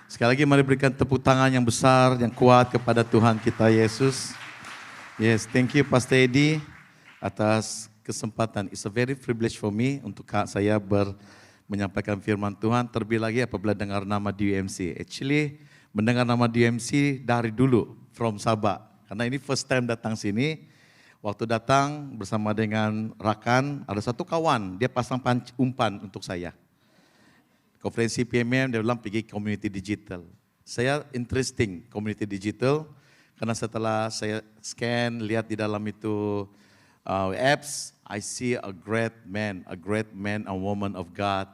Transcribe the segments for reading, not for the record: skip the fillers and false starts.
Sekali lagi mari berikan tepuk tangan yang besar, yang kuat kepada Tuhan kita Yesus. Yes, thank you Pastor Eddie atas kesempatan. It's a very privilege for me untuk saya menyampaikan firman Tuhan. Terlebih lagi apabila dengar nama DUMC. Actually, mendengar nama DUMC dari dulu, from Sabah. Karena ini first time datang sini. Waktu datang bersama dengan Rakan, ada satu kawan, dia pasang umpan untuk saya. Konferensi PMM, dia bilang pergi community digital. Saya interesting community digital, karena setelah saya scan, lihat di dalam itu apps, I see a great man and woman of God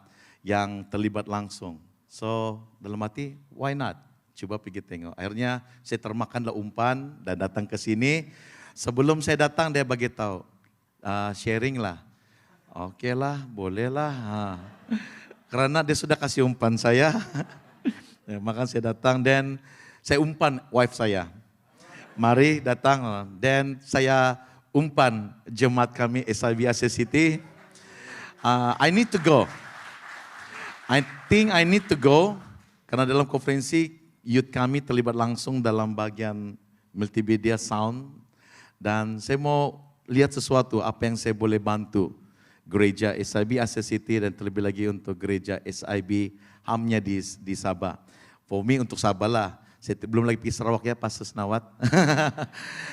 yang terlibat langsung. So dalam hati, why not? Coba pergi tengok. Akhirnya saya termakanlah umpan dan datang ke sini. Sebelum saya datang dia bagi tahu, sharing lah. Oke lah, boleh lah. Karena dia sudah kasih umpan saya, ya, maka saya datang dan saya umpan wife saya. Mari datang dan saya umpan jemaat kami SIB Asia City. I need to go. I think I need to go karena dalam konferensi youth kami terlibat langsung dalam bagian multimedia sound dan saya mau lihat sesuatu apa yang saya boleh bantu. Gereja SIB Asia City dan terlebih lagi untuk gereja SIB HAM-nya di Sabah. For me untuk Sabah lah, saya belum lagi pergi Sarawak ya Pastor Senawat.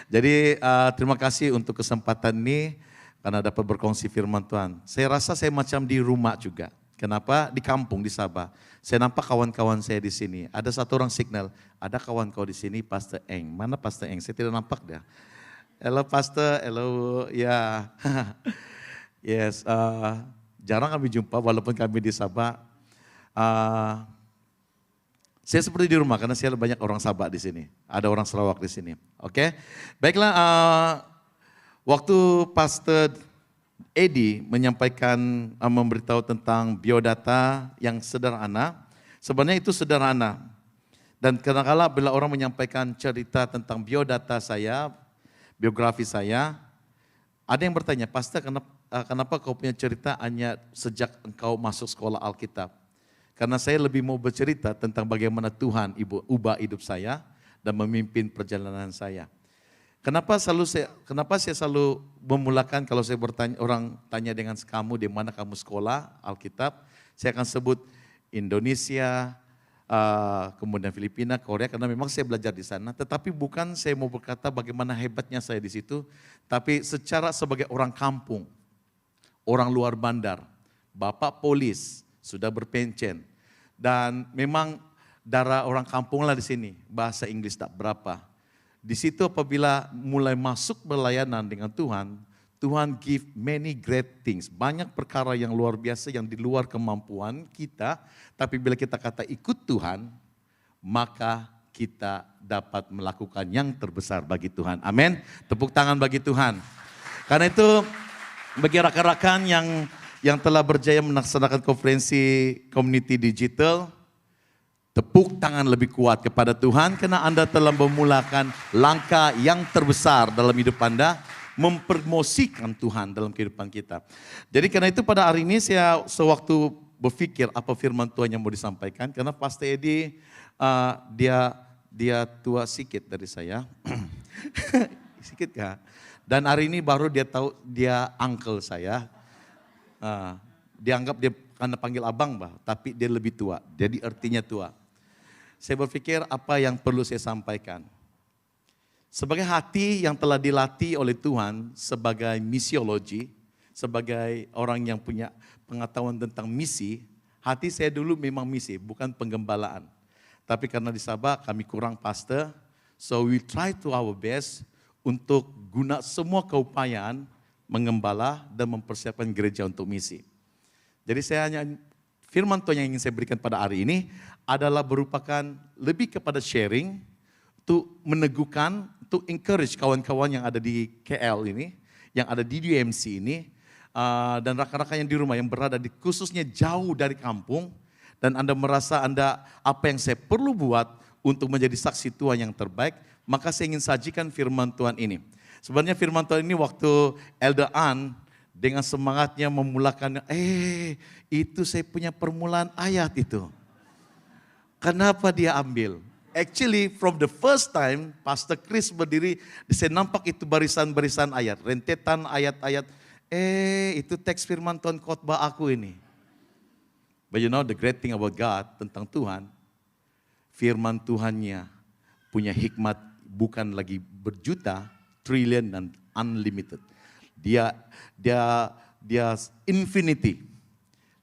Jadi terima kasih untuk kesempatan ini karena dapat berkongsi firman Tuhan. Saya rasa saya macam di rumah juga. Kenapa? Di kampung di Sabah. Saya nampak kawan-kawan saya di sini. Ada satu orang signal, ada kawan kau di sini Pastor Eng. Mana Pastor Eng? Saya tidak nampak dia. Hello Pastor, hello ya. Yes, jarang kami jumpa walaupun kami di Sabah. Saya seperti di rumah karena saya banyak orang Sabah di sini. Ada orang Sarawak di sini. Oke, baiklah. Waktu Pastor Eddie menyampaikan, memberitahu tentang biodata yang sederhana, sebenarnya itu sederhana. Dan kadang-kala bila orang menyampaikan cerita tentang biodata saya, biografi saya, ada yang bertanya, Pastor kenapa kau punya cerita hanya sejak engkau masuk sekolah Alkitab? Karena saya lebih mau bercerita tentang bagaimana Tuhan ubah hidup saya dan memimpin perjalanan saya. Kenapa saya selalu memulakan kalau saya bertanya, orang tanya dengan kamu di mana kamu sekolah Alkitab, saya akan sebut Indonesia, kemudian Filipina, Korea, karena memang saya belajar di sana. Tetapi bukan saya mau berkata bagaimana hebatnya saya di situ, tapi secara sebagai orang kampung, orang luar bandar, bapak polis, sudah berpencen. Dan memang darah orang kampung lah di sini, bahasa Inggris tak berapa. Di situ apabila mulai masuk berlayanan dengan Tuhan, Tuhan give many great things. Banyak perkara yang luar biasa yang di luar kemampuan kita. Tapi bila kita kata ikut Tuhan, maka kita dapat melakukan yang terbesar bagi Tuhan. Amin. Tepuk tangan bagi Tuhan. Karena itu bagi rakan-rakan yang telah berjaya melaksanakan konferensi community digital, tepuk tangan lebih kuat kepada Tuhan karena Anda telah memulakan langkah yang terbesar dalam hidup Anda, mempromosikan Tuhan dalam kehidupan kita. Jadi karena itu pada hari ini saya sewaktu berpikir apa firman Tuhan yang mau disampaikan, karena Pastor Eddie dia tua sedikit dari saya, sedikit kah? Dan hari ini baru dia tahu dia uncle saya. Dianggap dia karena panggil abang bah, tapi dia lebih tua, jadi artinya tua. Saya berpikir apa yang perlu saya sampaikan. Sebagai hati yang telah dilatih oleh Tuhan sebagai misiologi, sebagai orang yang punya pengetahuan tentang misi, hati saya dulu memang misi, bukan penggembalaan. Tapi karena di Sabah kami kurang pastor, so we try to our best untuk guna semua keupayaan mengembala dan mempersiapkan gereja untuk misi. Jadi saya hanya firman Tuhan yang ingin saya berikan pada hari ini adalah merupakan lebih kepada sharing, untuk meneguhkan, untuk encourage kawan-kawan yang ada di KL ini, yang ada di DUMC ini, dan rakan-rakan yang di rumah yang berada di khususnya jauh dari kampung, dan Anda merasa apa yang saya perlu buat untuk menjadi saksi Tuhan yang terbaik, maka saya ingin sajikan firman Tuhan ini. Sebenarnya firman Tuhan ini waktu Elder Ann dengan semangatnya memulakan, itu saya punya permulaan ayat itu. Kenapa dia ambil? Actually from the first time Pastor Chris berdiri, saya nampak itu barisan-barisan ayat, rentetan ayat-ayat. Itu teks firman Tuhan khotbah aku ini. But you know the great thing about God, tentang Tuhan, firman Tuhannya punya hikmat bukan lagi berjuta, triliun dan unlimited. Dia infinity.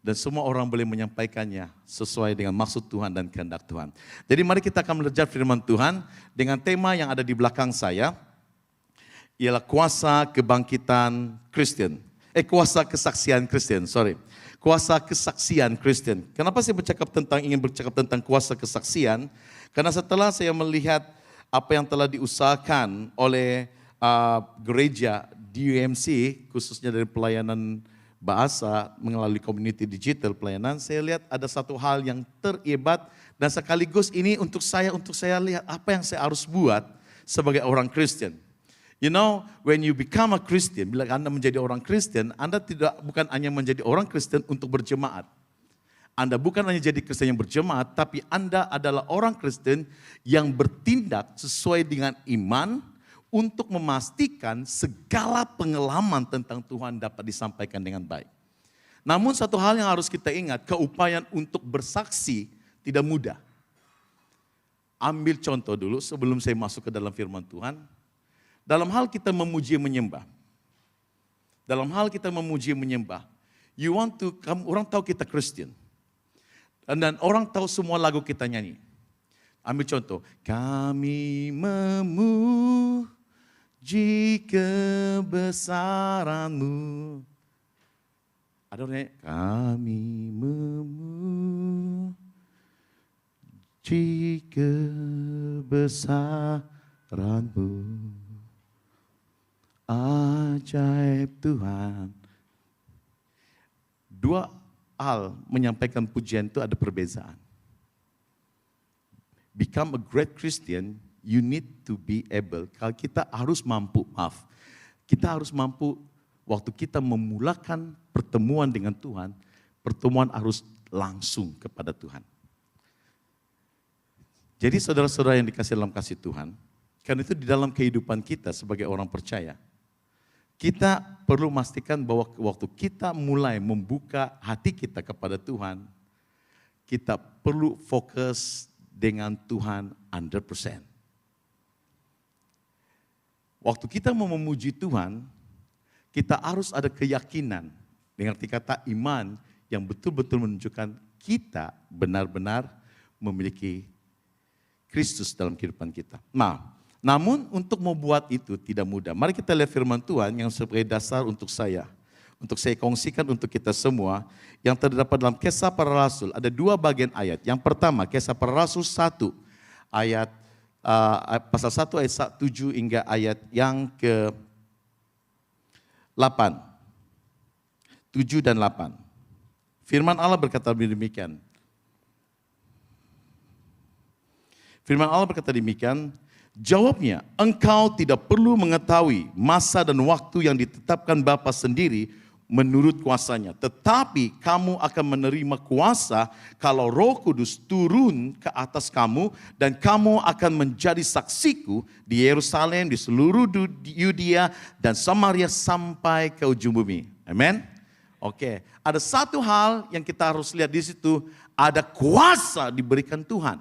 Dan semua orang boleh menyampaikannya sesuai dengan maksud Tuhan dan kehendak Tuhan. Jadi mari kita akan belajar firman Tuhan dengan tema yang ada di belakang saya. Ialah kuasa kebangkitan Kristen. Kuasa kesaksian Kristen, Kuasa kesaksian Kristen. Kenapa saya ingin bercakap tentang kuasa kesaksian? Karena setelah saya melihat apa yang telah diusahakan oleh gereja di UMC, khususnya dari pelayanan bahasa melalui community digital pelayanan, saya lihat ada satu hal yang terhebat dan sekaligus ini untuk saya lihat apa yang saya harus buat sebagai orang Kristen. You know, when you become a Christian, bila Anda menjadi orang Kristen, Anda bukan hanya menjadi orang Kristen untuk berjemaat. Anda bukan hanya jadi Kristen yang berjemaat, tapi Anda adalah orang Kristen yang bertindak sesuai dengan iman untuk memastikan segala pengalaman tentang Tuhan dapat disampaikan dengan baik. Namun satu hal yang harus kita ingat, keupayaan untuk bersaksi tidak mudah. Ambil contoh dulu sebelum saya masuk ke dalam firman Tuhan. Dalam hal kita memuji menyembah. Orang tahu kita Kristen. Dan orang tahu semua lagu kita nyanyi. Ambil contoh, kami memuji kebesaran-Mu. Ada orangnya, kami memuji kebesaran-Mu. Ajaib Tuhan. Dua hal menyampaikan pujian itu ada perbezaan. Become a great Christian, you need to be able. Kalau kita harus mampu, kita harus mampu waktu kita memulakan pertemuan dengan Tuhan, pertemuan harus langsung kepada Tuhan. Jadi saudara-saudara yang dikasih dalam kasih Tuhan, karena itu di dalam kehidupan kita sebagai orang percaya, kita perlu memastikan bahwa waktu kita mulai membuka hati kita kepada Tuhan, kita perlu fokus dengan Tuhan 100%. Waktu kita mau memuji Tuhan, kita harus ada keyakinan, dengan arti kata iman, yang betul-betul menunjukkan kita benar-benar memiliki Kristus dalam kehidupan kita. Namun untuk membuat itu tidak mudah. Mari kita lihat firman Tuhan yang sebagai dasar untuk saya kongsikan untuk kita semua, yang terdapat dalam Kisah Para Rasul. Ada dua bagian ayat. Yang pertama, Kisah Para Rasul 1, ayat pasal 1 ayat 7 hingga ayat yang ke-8. 7 dan 8. Firman Allah berkata demikian. Jawabnya, engkau tidak perlu mengetahui masa dan waktu yang ditetapkan Bapa sendiri menurut kuasanya. Tetapi kamu akan menerima kuasa kalau Roh Kudus turun ke atas kamu, dan kamu akan menjadi saksiku di Yerusalem, di seluruh Yudea dan Samaria sampai ke ujung bumi. Amin. Oke, ada satu hal yang kita harus lihat di situ, ada kuasa diberikan Tuhan.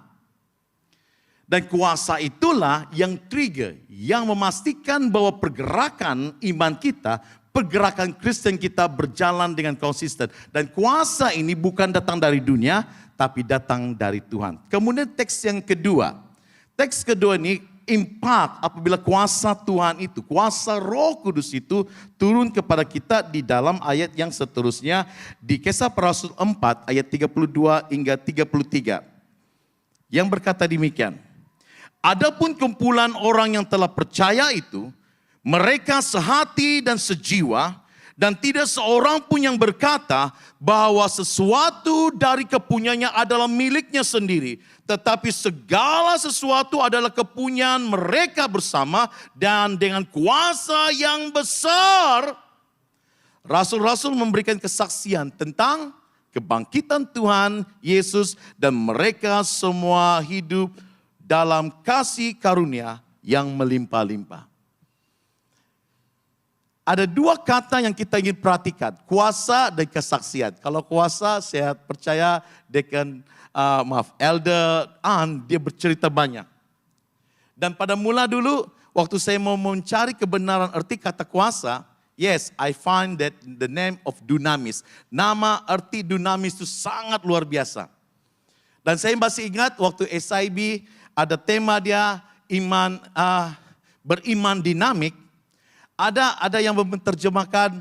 Dan kuasa itulah yang trigger, yang memastikan bahwa pergerakan iman kita, pergerakan Kristen kita berjalan dengan konsisten. Dan kuasa ini bukan datang dari dunia, tapi datang dari Tuhan. Kemudian teks yang kedua. Teks kedua ini impact apabila kuasa Tuhan itu, kuasa Roh Kudus itu turun kepada kita di dalam ayat yang seterusnya. Di Kisah Para Rasul 4 ayat 32 hingga 33. Yang berkata demikian. Adapun kumpulan orang yang telah percaya itu, mereka sehati dan sejiwa, dan tidak seorang pun yang berkata bahwa sesuatu dari kepunyaannya adalah miliknya sendiri, tetapi segala sesuatu adalah kepunyaan mereka bersama, dan dengan kuasa yang besar, rasul-rasul memberikan kesaksian tentang kebangkitan Tuhan Yesus, dan mereka semua hidup dalam kasih karunia yang melimpah-limpah. Ada dua kata yang kita ingin perhatikan, kuasa dan kesaksian. Kalau kuasa, saya percaya Deacon, Elder Ann, dia bercerita banyak. Dan pada mula dulu, waktu saya mau mencari kebenaran arti kata kuasa, yes, I find that the name of dunamis. Nama arti dunamis itu sangat luar biasa. Dan saya masih ingat waktu SIB ada tema dia iman, beriman dinamik. Ada yang menerjemahkan,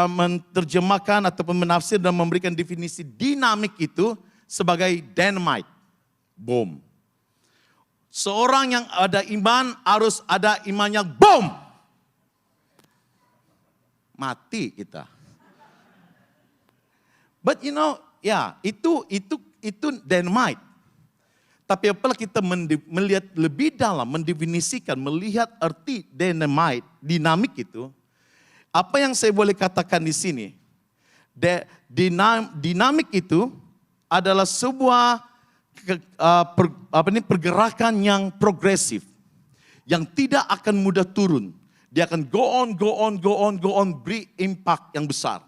menerjemahkan ataupun menafsir dan memberikan definisi dinamik itu sebagai dynamite, bom. Seorang yang ada iman harus ada imannya bom. Mati kita. But you know, ya itu dynamite. Tapi apabila kita melihat lebih dalam, mendefinisikan, melihat arti dynamite, dinamik itu, apa yang saya boleh katakan di sini? Dinamik itu adalah sebuah pergerakan yang progresif, yang tidak akan mudah turun. Dia akan go on, beri impact yang besar.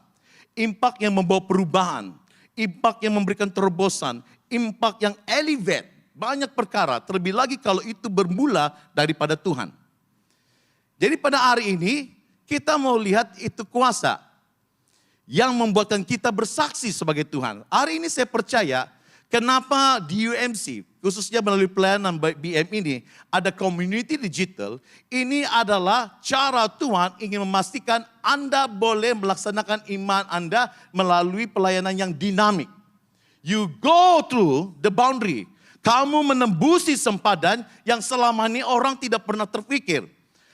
Impact yang membawa perubahan, impact yang memberikan terobosan, impact yang elevate. Banyak perkara, terlebih lagi kalau itu bermula daripada Tuhan. Jadi pada hari ini, kita mau lihat itu kuasa yang membuatkan kita bersaksi sebagai Tuhan. Hari ini saya percaya, kenapa di UMC, khususnya melalui pelayanan BM ini, ada community digital, ini adalah cara Tuhan ingin memastikan Anda boleh melaksanakan iman Anda melalui pelayanan yang dinamik. You go through the boundary. Kamu menembusi sempadan yang selama ini orang tidak pernah terpikir.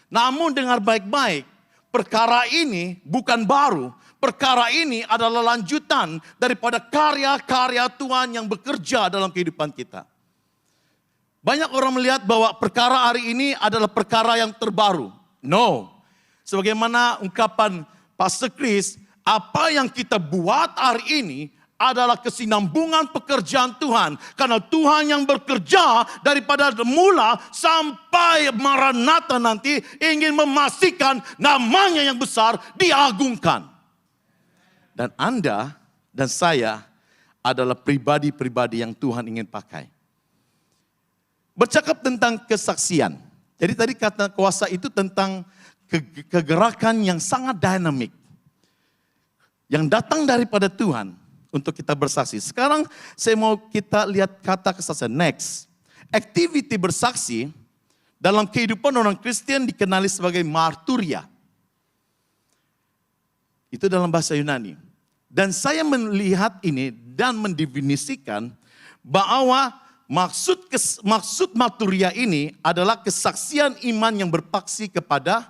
Namun dengar baik-baik, perkara ini bukan baru. Perkara ini adalah lanjutan daripada karya-karya Tuhan yang bekerja dalam kehidupan kita. Banyak orang melihat bahwa perkara hari ini adalah perkara yang terbaru. No. Sebagaimana ungkapan Pastor Chris, apa yang kita buat hari ini adalah kesinambungan pekerjaan Tuhan. Karena Tuhan yang bekerja daripada mula sampai Maranatha nanti ingin memastikan namanya yang besar diagungkan. Dan Anda dan saya adalah pribadi-pribadi yang Tuhan ingin pakai. Bercakap tentang kesaksian. Jadi tadi kata kuasa itu tentang kegerakan yang sangat dinamik. Yang datang daripada Tuhan untuk kita bersaksi. Sekarang saya mau kita lihat kata kesaksian. Next. Activity bersaksi dalam kehidupan orang Kristen dikenali sebagai marturia. Itu dalam bahasa Yunani. Dan saya melihat ini dan mendefinisikan bahwa maksud marturia ini adalah kesaksian iman yang berpaksi kepada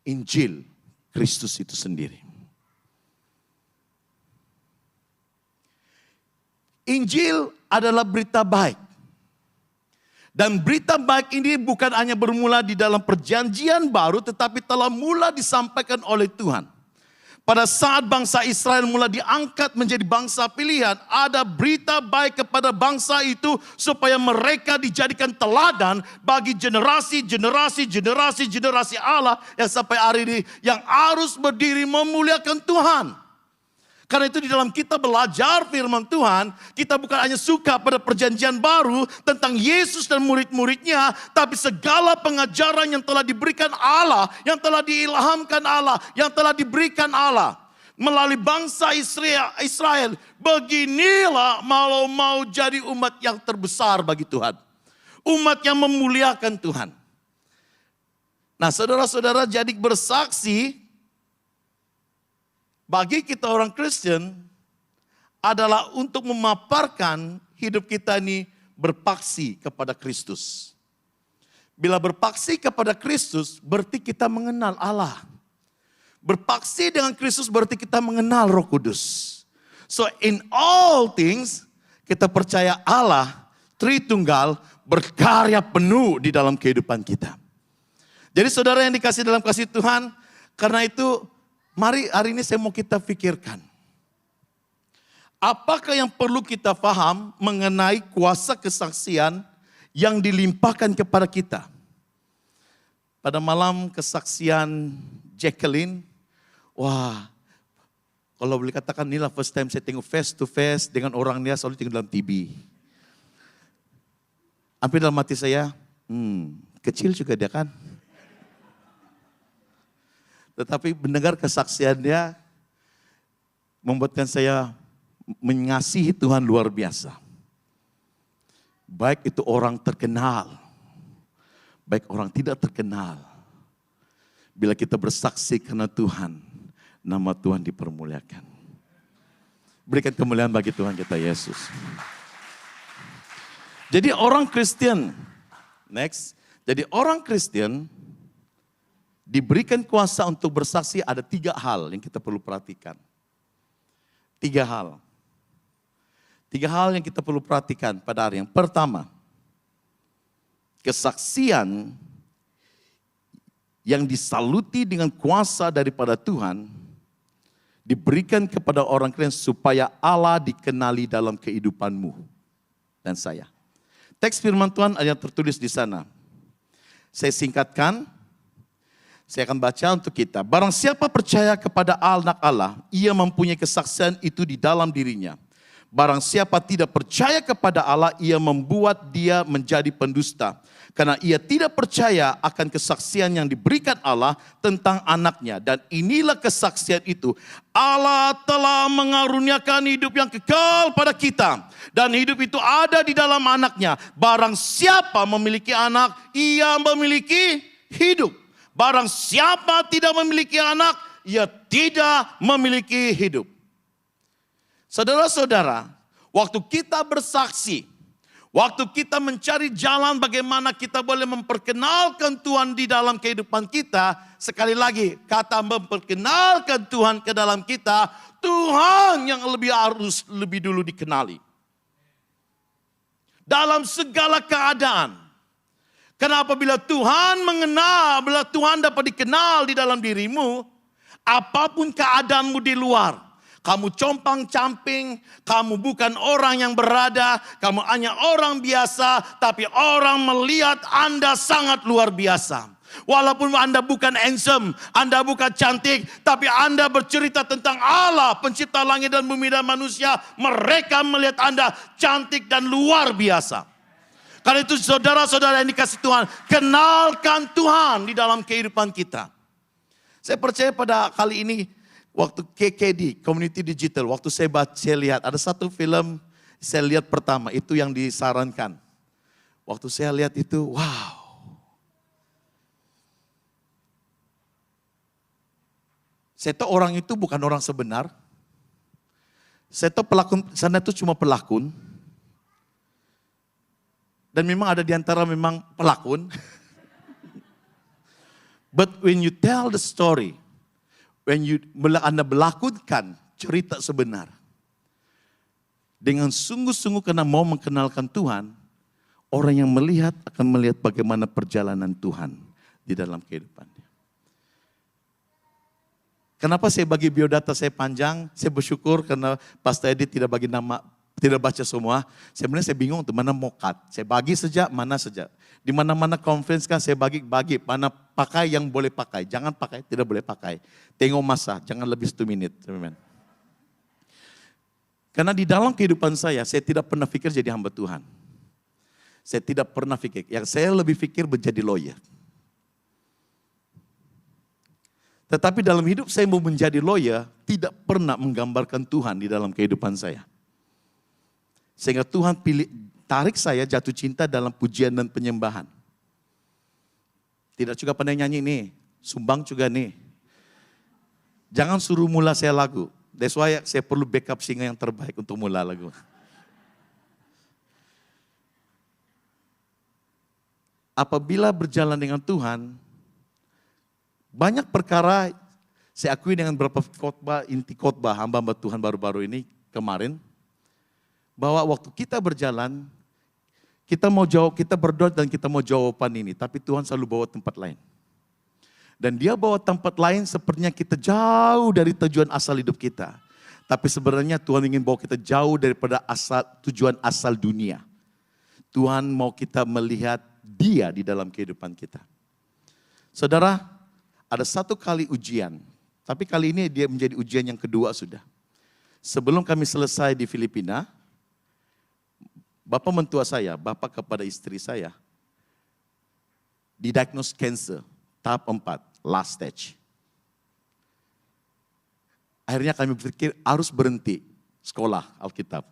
Injil Kristus itu sendiri. Injil adalah berita baik. Dan berita baik ini bukan hanya bermula di dalam perjanjian baru, tetapi telah mula disampaikan oleh Tuhan. Pada saat bangsa Israel mula diangkat menjadi bangsa pilihan, ada berita baik kepada bangsa itu supaya mereka dijadikan teladan bagi generasi Allah yang sampai hari ini yang harus berdiri memuliakan Tuhan. Karena itu di dalam kita belajar firman Tuhan, kita bukan hanya suka pada perjanjian baru tentang Yesus dan murid-muridnya, tapi segala pengajaran yang telah diberikan Allah, yang telah diilhamkan Allah, yang telah diberikan Allah melalui bangsa Israel. Beginilah mau jadi umat yang terbesar bagi Tuhan. Umat yang memuliakan Tuhan. Nah saudara-saudara, jadi bersaksi bagi kita orang Kristen adalah untuk memaparkan hidup kita ini berpaksi kepada Kristus. Bila berpaksi kepada Kristus berarti kita mengenal Allah. Berpaksi dengan Kristus berarti kita mengenal Roh Kudus. So in all things kita percaya Allah Tritunggal berkarya penuh di dalam kehidupan kita. Jadi saudara yang dikasih dalam kasih Tuhan, karena itu mari hari ini saya mau kita pikirkan. Apakah yang perlu kita paham mengenai kuasa kesaksian yang dilimpahkan kepada kita? Pada malam kesaksian Jacqueline, wah, kalau boleh katakan inilah first time saya tengok face to face dengan orang dia, selalu tengok dalam TV. Hampir dalam hati saya, kecil juga dia kan. Tetapi mendengar kesaksian dia, membuatkan saya mengasihi Tuhan luar biasa. Baik itu orang terkenal, baik orang tidak terkenal. Bila kita bersaksi karena Tuhan, nama Tuhan dipermuliakan. Berikan kemuliaan bagi Tuhan kita Yesus. Jadi orang Kristen, next. Jadi orang Kristen diberikan kuasa untuk bersaksi, ada 3 hal yang kita perlu perhatikan. 3 hal. 3 hal yang kita perlu perhatikan pada hari yang pertama. Kesaksian yang disaluti dengan kuasa daripada Tuhan diberikan kepada orang Kristen supaya Allah dikenali dalam kehidupanmu dan saya. Teks firman Tuhan ada tertulis di sana. Saya singkatkan, saya akan baca untuk kita. Barang siapa percaya kepada anak Allah, ia mempunyai kesaksian itu di dalam dirinya. Barang siapa tidak percaya kepada Allah, ia membuat dia menjadi pendusta. Karena ia tidak percaya akan kesaksian yang diberikan Allah tentang anaknya. Dan inilah kesaksian itu. Allah telah mengaruniakan hidup yang kekal pada kita. Dan hidup itu ada di dalam anaknya. Barang siapa memiliki anak, ia memiliki hidup. Barang siapa tidak memiliki anak, ia tidak memiliki hidup. Saudara-saudara, waktu kita bersaksi, waktu kita mencari jalan bagaimana kita boleh memperkenalkan Tuhan di dalam kehidupan kita, sekali lagi kata memperkenalkan Tuhan ke dalam kita, Tuhan yang harus lebih dulu dikenali. Dalam segala keadaan. Kenapa bila Tuhan mengenal, bila Tuhan dapat dikenal di dalam dirimu, apapun keadaanmu di luar, kamu compang-camping, kamu bukan orang yang berada, kamu hanya orang biasa, tapi orang melihat Anda sangat luar biasa. Walaupun Anda bukan handsome, Anda bukan cantik, tapi Anda bercerita tentang Allah, pencipta langit dan bumi dan manusia, mereka melihat Anda cantik dan luar biasa. Karena itu saudara-saudara yang dikasih Tuhan, kenalkan Tuhan di dalam kehidupan kita. Saya percaya pada kali ini, waktu KKD, Community Digital, waktu saya lihat, ada satu film saya lihat pertama, itu yang disarankan. Waktu saya lihat itu, wow. Saya tahu orang itu bukan orang sebenar. Saya tahu pelakon sana itu cuma pelakon. Dan memang ada di antara memang pelakon. But when you tell the story, when Anda melakukan cerita sebenar, dengan sungguh-sungguh karena mau mengenalkan Tuhan, orang yang melihat akan melihat bagaimana perjalanan Tuhan di dalam kehidupannya. Kenapa saya bagi biodata saya panjang? Saya bersyukur karena Pastor Edi tidak bagi nama, tidak baca semua. Sebenarnya saya bingung untuk mana mau cut. Saya bagi saja, mana saja. Di mana-mana conference kan saya bagi, mana pakai yang boleh pakai. Jangan pakai, tidak boleh pakai. Tengok masa, jangan lebih 1 menit. Karena di dalam kehidupan saya tidak pernah pikir jadi hamba Tuhan. Saya tidak pernah pikir. Yang saya lebih pikir menjadi lawyer. Tetapi dalam hidup saya mau menjadi lawyer, tidak pernah menggambarkan Tuhan di dalam kehidupan saya. Sehingga Tuhan tarik saya jatuh cinta dalam pujian dan penyembahan. Tidak juga pandai nyanyi nih, sumbang juga nih. Jangan suruh mula saya lagu. That's why saya perlu backup singer yang terbaik untuk mula lagu. Apabila berjalan dengan Tuhan, banyak perkara saya akui dengan beberapa khotbah, inti khotbah hamba-hamba Tuhan baru-baru ini kemarin, bahwa waktu kita berjalan, kita mau jawab, kita berdoa dan kita mau jawaban ini, tapi Tuhan selalu bawa tempat lain. Dan dia bawa tempat lain sepertinya kita jauh dari tujuan asal hidup kita. Tapi sebenarnya Tuhan ingin bawa kita jauh daripada tujuan asal dunia. Tuhan mau kita melihat Dia di dalam kehidupan kita. Saudara, ada satu kali ujian. Tapi kali ini dia menjadi ujian yang kedua sudah. Sebelum kami selesai di Filipina, Bapak mentua saya, Bapak kepada istri saya, didiagnose cancer, tahap 4, last stage. Akhirnya kami berpikir harus berhenti sekolah Alkitab.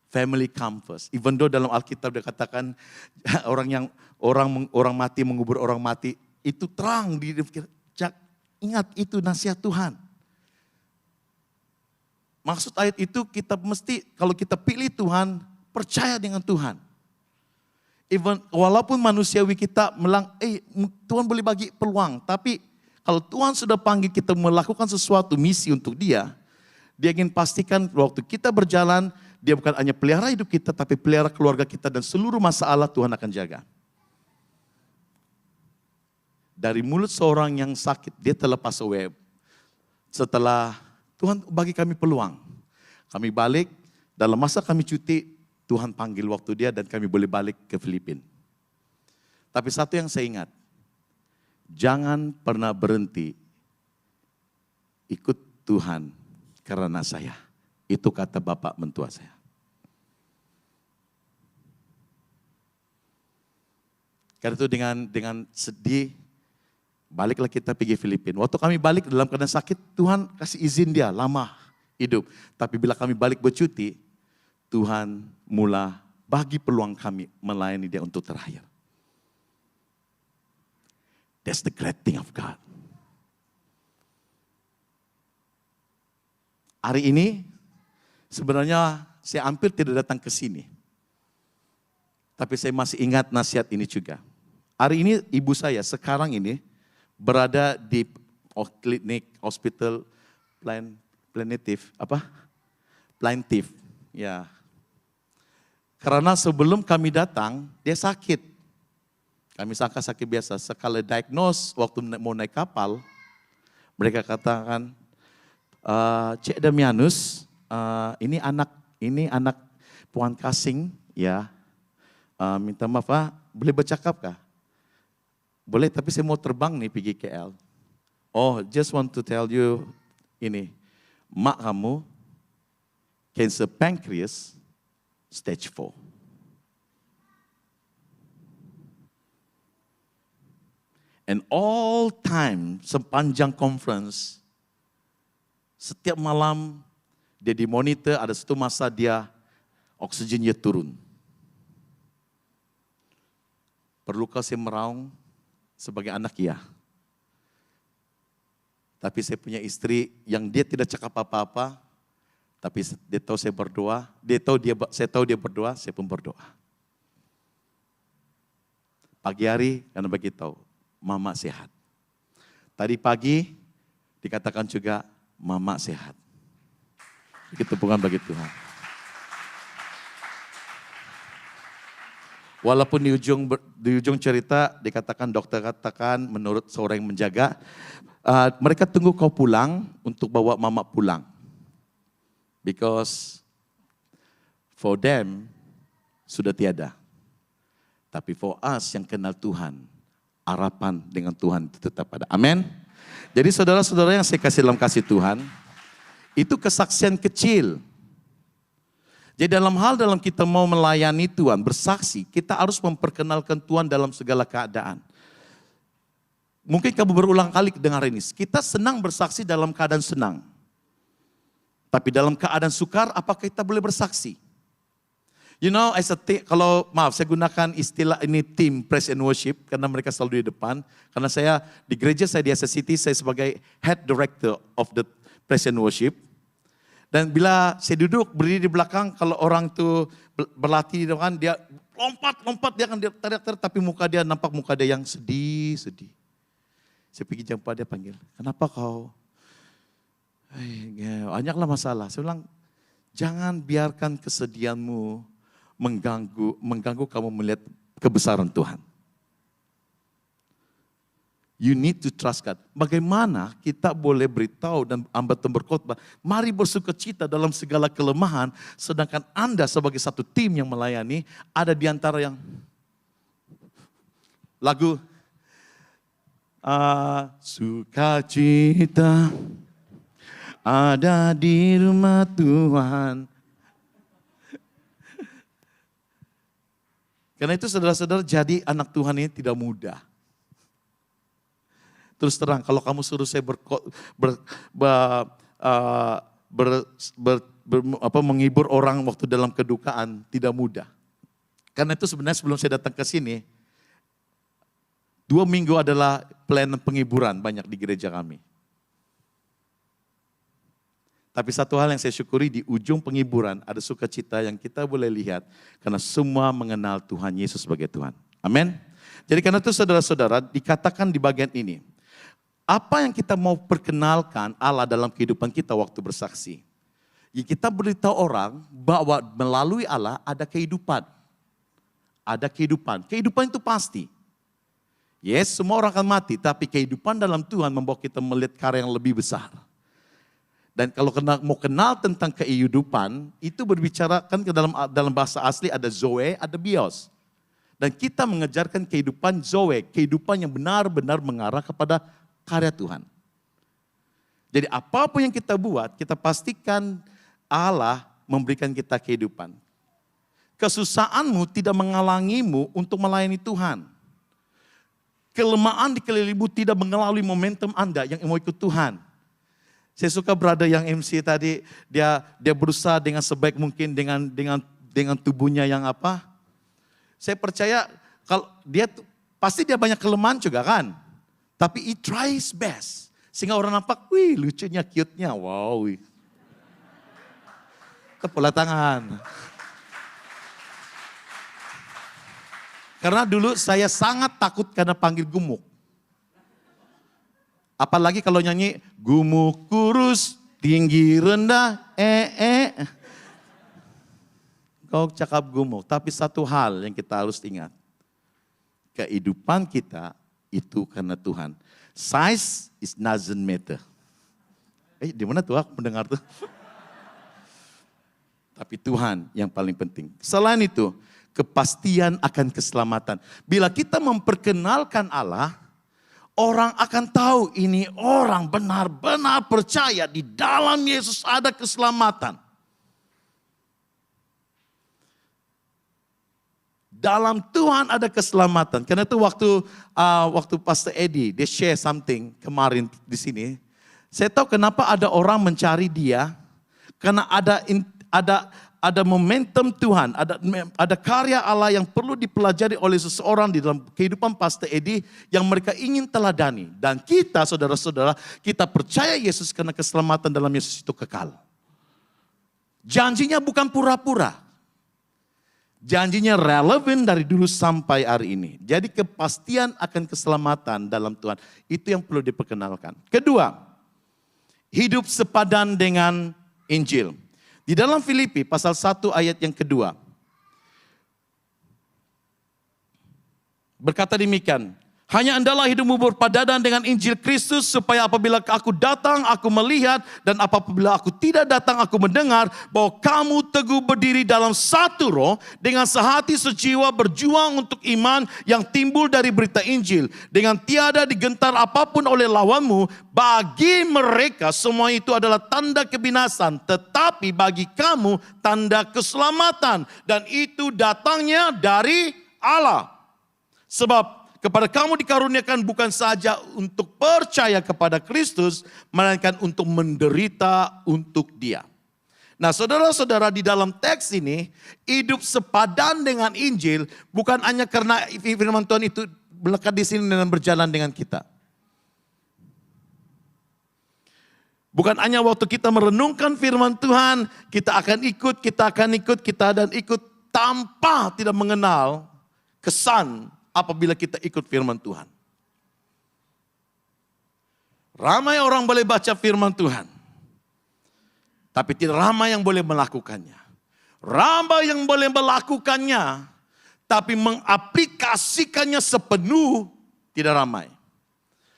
Family come first. Even though dalam Alkitab dia katakan orang mati mengubur orang mati, itu terang di pikir. Ingat itu nasihat Tuhan. Maksud ayat itu kita mesti kalau kita pilih Tuhan, percaya dengan Tuhan. Even walaupun manusiawi kita Tuhan boleh bagi peluang, tapi kalau Tuhan sudah panggil kita melakukan sesuatu misi untuk Dia ingin pastikan waktu kita berjalan, Dia bukan hanya pelihara hidup kita, tapi pelihara keluarga kita dan seluruh masalah Tuhan akan jaga. Dari mulut seorang yang sakit, dia terlepas away. Setelah Tuhan bagi kami peluang, kami balik, dalam masa kami cuti, Tuhan panggil waktu dia dan kami boleh balik ke Filipina. Tapi satu yang saya ingat, jangan pernah berhenti ikut Tuhan karena saya. Itu kata Bapak mentua saya. Karena itu dengan sedih, baliklah kita pergi Filipina. Waktu kami balik dalam keadaan sakit, Tuhan kasih izin dia lama hidup. Tapi bila kami balik bercuti, Tuhan mula bagi peluang kami melayani dia untuk terakhir. That's the great thing of God. Hari ini sebenarnya saya hampir tidak datang ke sini. Tapi saya masih ingat nasihat ini juga. Hari ini ibu saya sekarang ini berada di klinik hospital plaintiff. Ya. Karena sebelum kami datang, dia sakit. Kami sangka sakit biasa. Sekali diagnose waktu mau naik kapal, mereka katakan, Cik Damianus, ini anak Puan Kasing, ya. Minta maaf, boleh bercakap kah? Boleh, tapi saya mau terbang nih pergi KL. Oh, just want to tell you ini, mak kamu cancer pancreas stage 4. And all time, sepanjang conference, setiap malam dia dimonitor, ada satu masa dia oksigennya turun. Perlukah saya meraung sebagai anak ya? Tapi saya punya istri yang dia tidak cakap apa-apa, tapi dia tahu saya berdoa, saya tahu dia berdoa, saya pun berdoa. Pagi hari karena beritahu, mama sehat. Tadi pagi dikatakan juga mama sehat. Itu bukan bagi Tuhan. Walaupun di ujung cerita dikatakan dokter katakan menurut seorang yang menjaga, mereka tunggu kau pulang untuk bawa mama pulang. Because for them sudah tiada. Tapi for us yang kenal Tuhan, harapan dengan Tuhan itu tetap ada. Amin. Jadi saudara-saudara yang saya kasih dalam kasih Tuhan, itu kesaksian kecil. Jadi dalam kita mau melayani Tuhan, bersaksi, kita harus memperkenalkan Tuhan dalam segala keadaan. Mungkin kamu berulang kali dengar ini, kita senang bersaksi dalam keadaan senang. Tapi dalam keadaan sukar, apakah kita boleh bersaksi? You know, saya gunakan istilah ini team praise and worship, karena mereka selalu di depan. Karena saya di gereja saya di Asa City, saya sebagai head director of the praise and worship. Dan bila saya duduk berdiri di belakang, kalau orang itu berlatih, kan dia lompat, dia akan teriak-teriak, tapi nampak muka dia yang sedih. Saya pergi jumpa dia panggil, kenapa kau? Banyaklah masalah. Saya bilang, jangan biarkan kesedihanmu mengganggu kamu melihat kebesaran Tuhan. You need to trust God. Bagaimana kita boleh beritahu dan ambatan berkhotbah, mari bersukacita dalam segala kelemahan, sedangkan Anda sebagai satu tim yang melayani, ada di antara yang lagu sukacita ada di rumah Tuhan. Karena itu saudara-saudara, jadi anak Tuhan ini tidak mudah. Terus terang, kalau kamu suruh saya menghibur orang waktu dalam kedukaan, tidak mudah. Karena itu sebenarnya sebelum saya datang ke sini, 2 minggu adalah plan penghiburan banyak di gereja kami. Tapi satu hal yang saya syukuri, di ujung penghiburan ada sukacita yang kita boleh lihat, karena semua mengenal Tuhan Yesus sebagai Tuhan. Amin. Jadi karena itu saudara-saudara, dikatakan di bagian ini, apa yang kita mau perkenalkan Allah dalam kehidupan kita waktu bersaksi? Ya, kita beritahu orang bahwa melalui Allah ada kehidupan. Ada kehidupan. Kehidupan itu pasti. Yes, semua orang akan mati, tapi kehidupan dalam Tuhan membawa kita melihat karya yang lebih besar. Dan kalau mau kenal tentang kehidupan, itu berbicara kan dalam bahasa asli ada zoe, ada bios. Dan kita mengejarkan kehidupan zoe, kehidupan yang benar-benar mengarah kepada karya Tuhan. Jadi apapun yang kita buat, kita pastikan Allah memberikan kita kehidupan. Kesusahanmu tidak menghalangimu untuk melayani Tuhan. Kelemahan di kelilingmu tidak mengalami momentum Anda yang mau ikut Tuhan. Saya suka brother yang MC tadi, dia berusaha dengan sebaik mungkin dengan tubuhnya yang apa. Saya percaya kalau pasti dia banyak kelemahan juga kan. Tapi he tries best. Sehingga orang nampak, wih lucunya, cute-nya, wow. Tepuk tangan. Karena dulu saya sangat takut karena panggil gumuk. Apalagi kalau nyanyi, gumuk kurus, tinggi rendah, Kau cakap gumuk. Tapi satu hal yang kita harus ingat. Kehidupan kita itu karena Tuhan. Size is doesn't matter. Di mana tuh aku mendengar tuh? Tapi Tuhan yang paling penting. Selain itu, kepastian akan keselamatan. Bila kita memperkenalkan Allah, orang akan tahu ini orang benar-benar percaya di dalam Yesus ada keselamatan. Dalam Tuhan ada keselamatan. Karena itu waktu Pastor Eddie, dia share something kemarin di sini. Saya tahu kenapa ada orang mencari dia. Karena ada momentum Tuhan, ada karya Allah yang perlu dipelajari oleh seseorang di dalam kehidupan Pastor Eddie yang mereka ingin teladani. Dan kita, saudara-saudara, kita percaya Yesus karena keselamatan dalam Yesus itu kekal. Janjinya bukan pura-pura. Janjinya relevan dari dulu sampai hari ini. Jadi kepastian akan keselamatan dalam Tuhan. Itu yang perlu diperkenalkan. Kedua, hidup sepadan dengan Injil. Di dalam Filipi pasal 1 ayat yang kedua. Berkata demikian. Hanya hendaklah hidupmu berpadanan dengan Injil Kristus supaya apabila aku datang aku melihat dan apabila aku tidak datang aku mendengar bahwa kamu teguh berdiri dalam satu roh dengan sehati sejiwa berjuang untuk iman yang timbul dari berita Injil dengan tiada digentar apapun oleh lawanmu. Bagi mereka semua itu adalah tanda kebinasan, tetapi bagi kamu tanda keselamatan, dan itu datangnya dari Allah. Sebab kepada kamu dikaruniakan bukan saja untuk percaya kepada Kristus, melainkan untuk menderita untuk Dia. Nah, saudara-saudara, di dalam teks ini, hidup sepadan dengan Injil bukan hanya karena firman Tuhan itu melekat di sini dan berjalan dengan kita. Bukan hanya waktu kita merenungkan firman Tuhan, kita akan ikut tanpa tidak mengenal kesan apabila kita ikut firman Tuhan. Ramai orang boleh baca firman Tuhan, tapi tidak ramai yang boleh melakukannya. Ramai yang boleh melakukannya, tapi mengaplikasikannya sepenuh tidak ramai.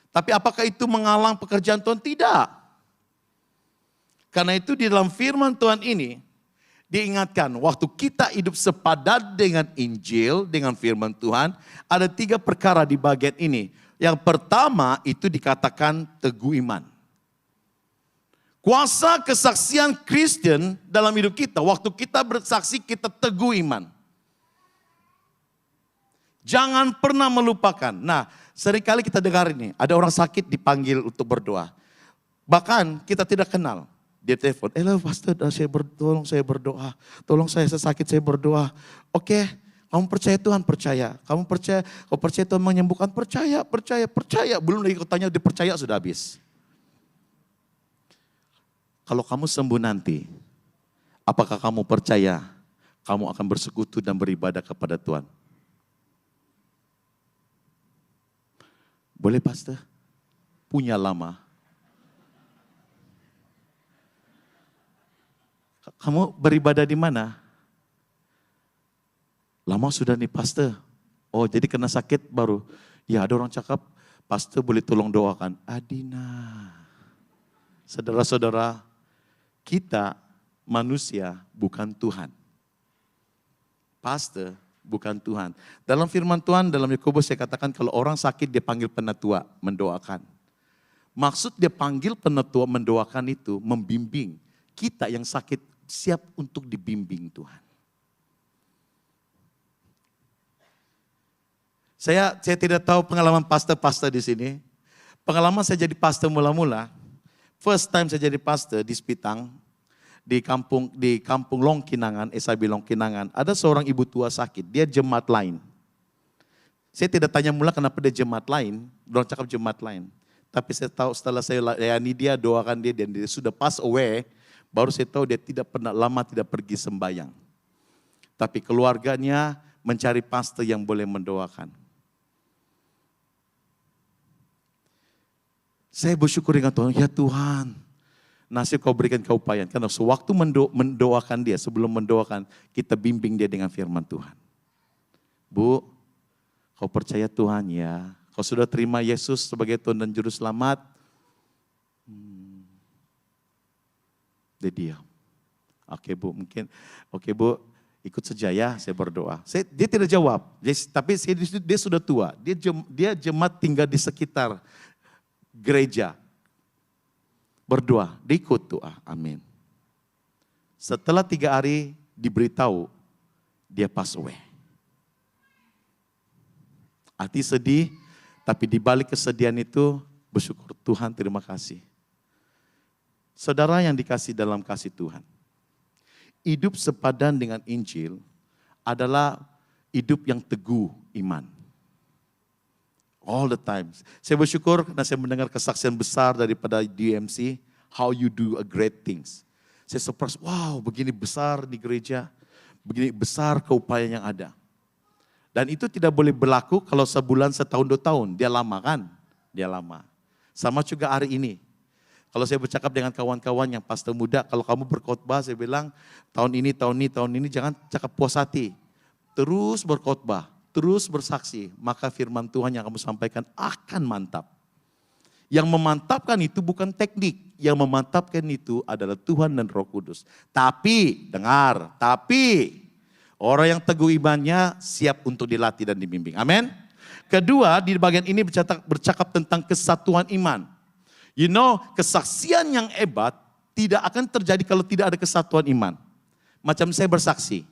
Tapi apakah itu menghalang pekerjaan Tuhan? Tidak. Karena itu di dalam firman Tuhan ini, diingatkan, waktu kita hidup sepadan dengan Injil, dengan firman Tuhan, ada 3 perkara di bagian ini. Yang pertama itu dikatakan teguh iman. Kuasa kesaksian Kristen dalam hidup kita, waktu kita bersaksi kita teguh iman. Jangan pernah melupakan. Nah, seringkali kita dengar ini, ada orang sakit dipanggil untuk berdoa. Bahkan kita tidak kenal. Dia telepon, pastor, tolong saya berdoa. Tolong saya sakit, saya berdoa. Oke, kamu percaya Tuhan? Percaya. Kamu percaya Tuhan menyembuhkan? Percaya. Belum lagi kau tanya, dia percaya sudah habis. Kalau kamu sembuh nanti, apakah kamu percaya kamu akan bersekutu dan beribadah kepada Tuhan? Boleh pastor? Punya lama. Kamu beribadah di mana? Lama sudah nih pastor. Oh jadi kena sakit baru. Ya ada orang cakap, pastor boleh tolong doakan. Adina. Saudara-saudara, kita manusia bukan Tuhan. Pastor bukan Tuhan. Dalam firman Tuhan, dalam Yakobus saya katakan kalau orang sakit dia panggil penatua mendoakan. Maksud dia panggil penatua mendoakan itu membimbing. Kita yang sakit siap untuk dibimbing Tuhan. Saya tidak tahu pengalaman pastor di sini. Pengalaman saya jadi pastor mula-mula. First time saya jadi pastor di Spitang, di kampung Longkinangan, SIB Longkinangan. Ada seorang ibu tua sakit, dia jemaat lain. Saya tidak tanya mula kenapa dia jemaat lain, orang cakap jemaat lain. Tapi saya tahu setelah saya layani dia, doakan dia, dan dia sudah pass away. Baru saya tahu dia tidak pernah lama tidak pergi sembahyang. Tapi keluarganya mencari pastor yang boleh mendoakan. Saya bersyukur dengan Tuhan, ya Tuhan, nasib kau berikan keupayaan. Karena sewaktu mendoakan dia, sebelum mendoakan, kita bimbing dia dengan firman Tuhan. Bu, kau percaya Tuhan ya? Kau sudah terima Yesus sebagai Tuhan dan Juru Selamat? Dia diam. Oke Bu, ikut saja ya, saya berdoa. Dia tidak jawab, tapi dia sudah tua. Dia jemaat tinggal di sekitar gereja. Berdoa, dia ikut doa, amin. Setelah 3 hari diberitahu, dia pass away. Hati sedih, tapi di balik kesedihan itu bersyukur Tuhan, terima kasih. Saudara yang dikasih dalam kasih Tuhan, hidup sepadan dengan Injil adalah hidup yang teguh iman. All the time. Saya bersyukur karena saya mendengar kesaksian besar daripada DMC, how you do a great things. Saya surprise, wow begini besar di gereja, begini besar keupayaan yang ada. Dan itu tidak boleh berlaku kalau sebulan, setahun, 2 tahun. Dia lama kan? Dia lama. Sama juga hari ini. Kalau saya bercakap dengan kawan-kawan yang pastor muda, kalau kamu berkhotbah, saya bilang tahun ini, jangan cakap puas hati. Terus berkhotbah, terus bersaksi, maka firman Tuhan yang kamu sampaikan akan mantap. Yang memantapkan itu bukan teknik, yang memantapkan itu adalah Tuhan dan Roh Kudus. Tapi, dengar, orang yang teguh imannya siap untuk dilatih dan dibimbing. Amin. Kedua, di bagian ini bercakap tentang kesatuan iman. You know, kesaksian yang hebat tidak akan terjadi kalau tidak ada kesatuan iman. Macam saya bersaksi.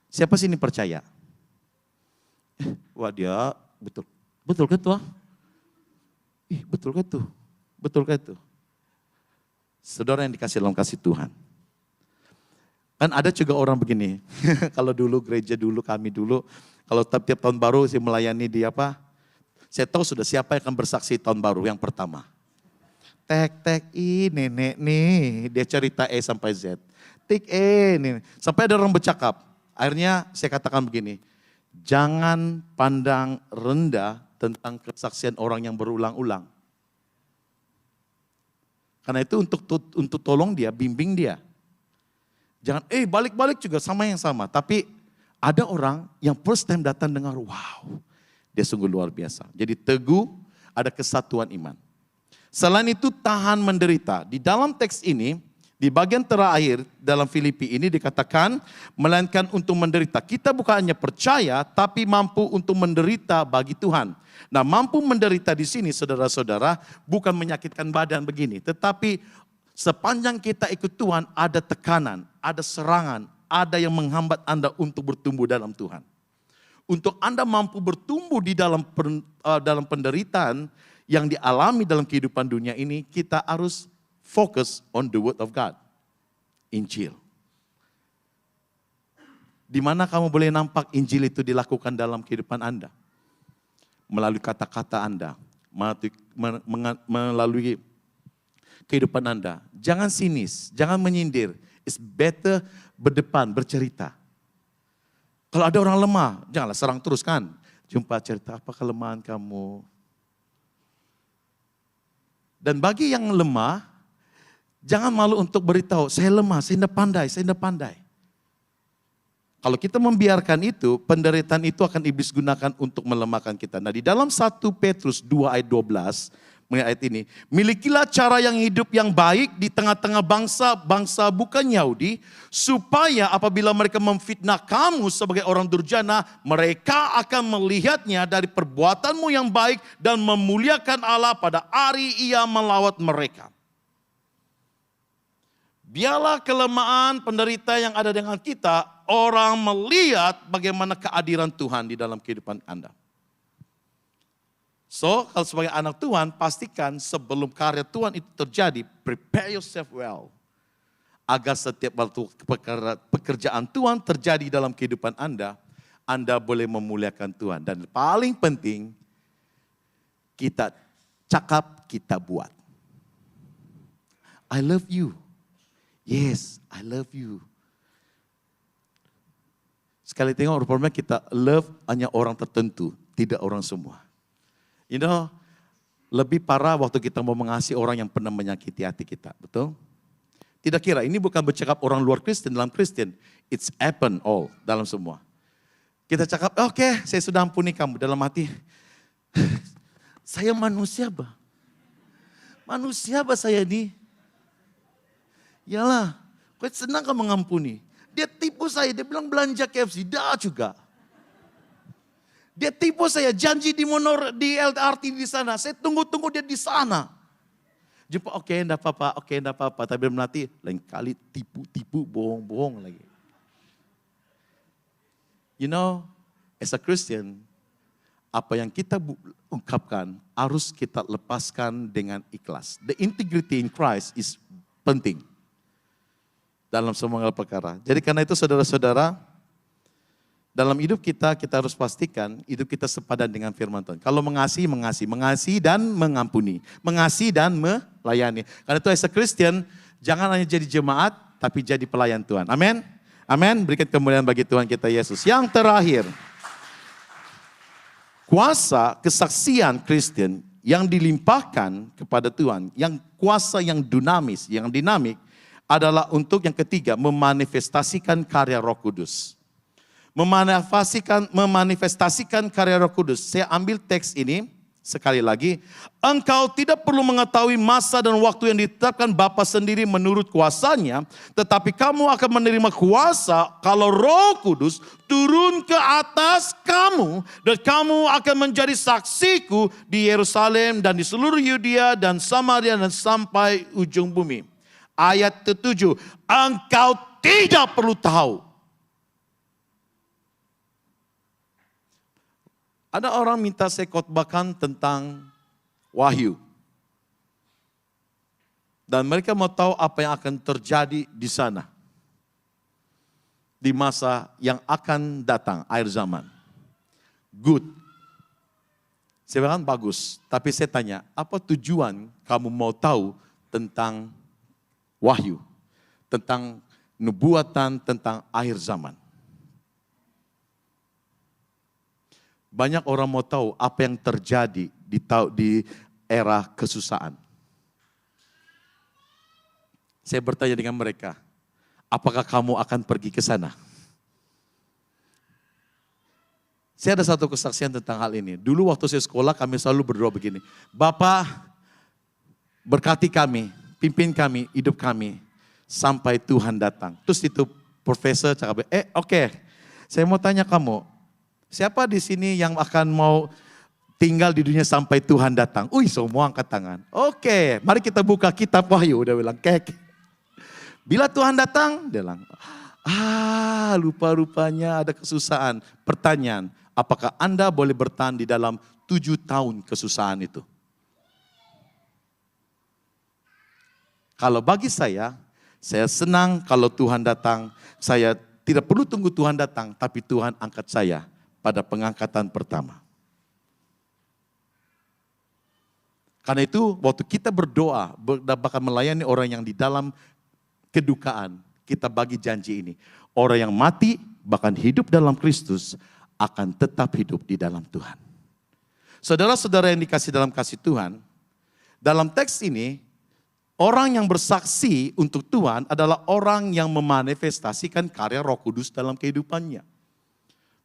Siapa sih ini percaya? Wah dia, betul kan tuh? Betul kan tuh? Saudara yang dikasih dalam kasih Tuhan. Kan ada juga orang begini, kalau dulu gereja dulu, kami dulu, kalau tiap tahun baru saya melayani di apa, saya tahu sudah siapa yang akan bersaksi tahun baru yang pertama. Tek, nenek nih, dia cerita E sampai Z. Tik nih, sampai ada orang bercakap. Akhirnya saya katakan begini, jangan pandang rendah tentang kesaksian orang yang berulang-ulang. Karena itu untuk tolong dia, bimbing dia. Jangan, balik-balik juga sama yang sama. Tapi ada orang yang first time datang dengar, wow, dia sungguh luar biasa. Jadi teguh, ada kesatuan iman. Selain itu tahan menderita. Di dalam teks ini, di bagian terakhir dalam Filipi ini dikatakan, melainkan untuk menderita. Kita bukan hanya percaya, tapi mampu untuk menderita bagi Tuhan. Nah, mampu menderita di sini saudara-saudara, bukan menyakitkan badan begini. Tetapi sepanjang kita ikut Tuhan, ada tekanan, ada serangan, ada yang menghambat Anda untuk bertumbuh dalam Tuhan. Untuk Anda mampu bertumbuh di dalam penderitaan yang dialami dalam kehidupan dunia ini, kita harus fokus on the word of God. Injil. Di mana kamu boleh nampak Injil itu dilakukan dalam kehidupan Anda? Melalui kata-kata Anda, melalui kehidupan Anda. Jangan sinis, jangan menyindir. It's better berdepan, bercerita. Kalau ada orang lemah, janganlah serang terus kan. Jumpa cerita apa kelemahan kamu. Dan bagi yang lemah, jangan malu untuk beritahu, saya lemah, saya tidak pandai, saya tidak pandai. Kalau kita membiarkan itu, penderitaan itu akan iblis gunakan untuk melemahkan kita. Nah, di dalam 1 Petrus 2 ayat 12, mengenai ayat ini, milikilah cara yang hidup yang baik di tengah-tengah bangsa bukan Yahudi, supaya apabila mereka memfitnah kamu sebagai orang durjana, mereka akan melihatnya dari perbuatanmu yang baik dan memuliakan Allah pada hari Ia melawat mereka. Biarlah kelemahan penderita yang ada dengan kita, orang melihat bagaimana keadilan Tuhan di dalam kehidupan Anda. So, kalau sebagai anak Tuhan, pastikan sebelum karya Tuhan itu terjadi, prepare yourself well. Agar setiap waktu pekerjaan Tuhan terjadi dalam kehidupan Anda boleh memuliakan Tuhan. Dan paling penting, kita cakap, kita buat. I love you. Yes, I love you. Sekali tengok, rupanya kita love hanya orang tertentu, tidak orang semua. You know, lebih parah waktu kita mau mengasihi orang yang pernah menyakiti hati kita, betul? Tidak kira, ini bukan bercakap orang luar Kristen, dalam Kristen. It's happen all, dalam semua. Kita cakap, oke, saya sudah ampuni kamu. Dalam hati, saya manusia bah. Manusia bah saya ini. Yalah, kau senang kan mengampuni. Dia tipu saya, dia bilang belanja KFC, dah juga. Dia tipu saya, janji di LRT di sana. Saya tunggu-tunggu dia di sana. Jumpa, oke, enggak apa-apa. Tapi nanti lain kali tipu-tipu, bohong-bohong lagi. You know, as a Christian, apa yang kita ungkapkan harus kita lepaskan dengan ikhlas. The integrity in Christ is penting dalam semua hal perkara. Jadi karena itu saudara-saudara, dalam hidup kita harus pastikan hidup kita sepadan dengan firman Tuhan. Kalau mengasihi dan mengampuni. Mengasihi dan melayani. Karena itu as a Christian, jangan hanya jadi jemaat, tapi jadi pelayan Tuhan. Amin. Amin. Berikan kemuliaan bagi Tuhan kita Yesus. Yang terakhir, kuasa kesaksian Kristen yang dilimpahkan kepada Tuhan, yang kuasa yang dinamis, yang dinamik, adalah untuk yang ketiga, memanifestasikan karya Roh Kudus. Memanifestasikan karya Roh Kudus. Saya ambil teks ini sekali lagi. Engkau tidak perlu mengetahui masa dan waktu yang ditetapkan Bapa sendiri menurut kuasanya, tetapi kamu akan menerima kuasa kalau Roh Kudus turun ke atas kamu, dan kamu akan menjadi saksiku di Yerusalem dan di seluruh Yudea dan Samaria dan sampai ujung bumi. Ayat ke-7, engkau tidak perlu tahu. Ada orang minta saya khotbahkan tentang wahyu. Dan mereka mau tahu apa yang akan terjadi di sana. Di masa yang akan datang, akhir zaman. Good. Saya bilang bagus. Tapi saya tanya, apa tujuan kamu mau tahu tentang wahyu? Tentang nubuatan, tentang akhir zaman. Banyak orang mau tahu apa yang terjadi di era kesusahan. Saya bertanya dengan mereka, apakah kamu akan pergi ke sana? Saya ada satu kesaksian tentang hal ini. Dulu waktu saya sekolah kami selalu berdoa begini. Bapak berkati kami, pimpin kami, hidup kami sampai Tuhan datang. Terus itu profesor cakap, oke, saya mau tanya kamu, siapa di sini yang akan mau tinggal di dunia sampai Tuhan datang? Semua angkat tangan. Oke, mari kita buka kitab Wahyu. Udah bilang, bila Tuhan datang, dia bilang, lupa-rupanya ada kesusahan. Pertanyaan, apakah Anda boleh bertahan di dalam 7 tahun kesusahan itu? Kalau bagi saya senang kalau Tuhan datang. Saya tidak perlu tunggu Tuhan datang, tapi Tuhan angkat saya pada pengangkatan pertama. Karena itu waktu kita berdoa, bahkan melayani orang yang di dalam kedukaan, kita bagi janji ini. Orang yang mati, bahkan hidup dalam Kristus, akan tetap hidup di dalam Tuhan. Saudara-saudara yang dikasih dalam kasih Tuhan, dalam teks ini, orang yang bersaksi untuk Tuhan adalah orang yang memanifestasikan karya Roh Kudus dalam kehidupannya.